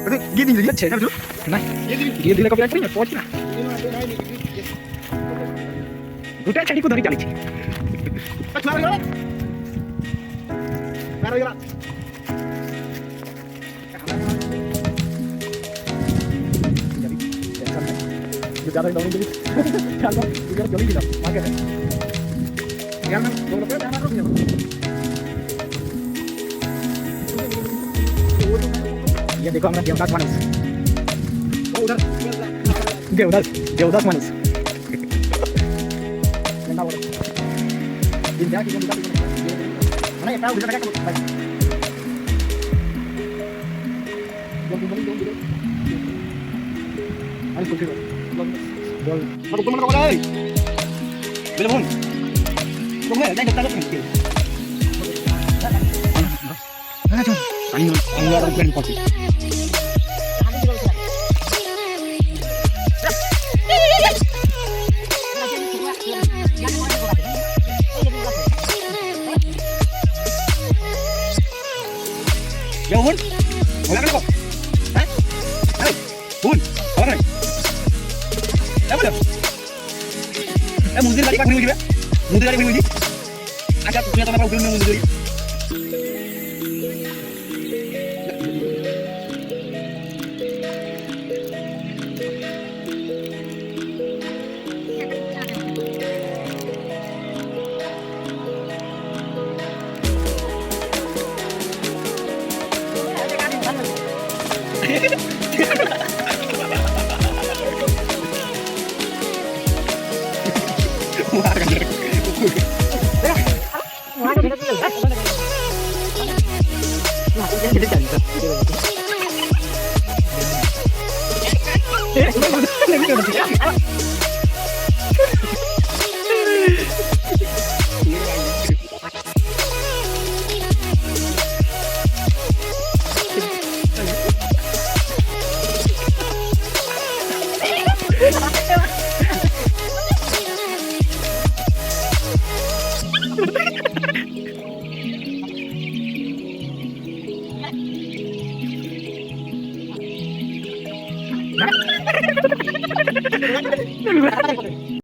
Gini dia channel dulu. Nah, dia দিলে copyright করি না পড়ছি না। দুটা ছাড়ি কো ধরি চালিছি। ज़्यादा ही डाउन चल रहा इधर चली गया आगे है यार मैं दो रुपए जाना रुक जा ये देखो हमारा देवदास मानस उधर देवदास मानस गंदा बोल दिन जा कि गंदा नहीं क्या उधर का भाई अरे कुछ Bol. Masuk teman kau dah. Bila pun. Kau ni dah datang ke sini. Mana tu? Ayo, ayo orang beri kopi. Jauh pun. Boleh kau? Hah? Hei, pun. Boleh. Apa dah? Mundur lagi, kaki mundur, mundur lagi mundur. Agak punya tanah perahu mundur lagi. Nah.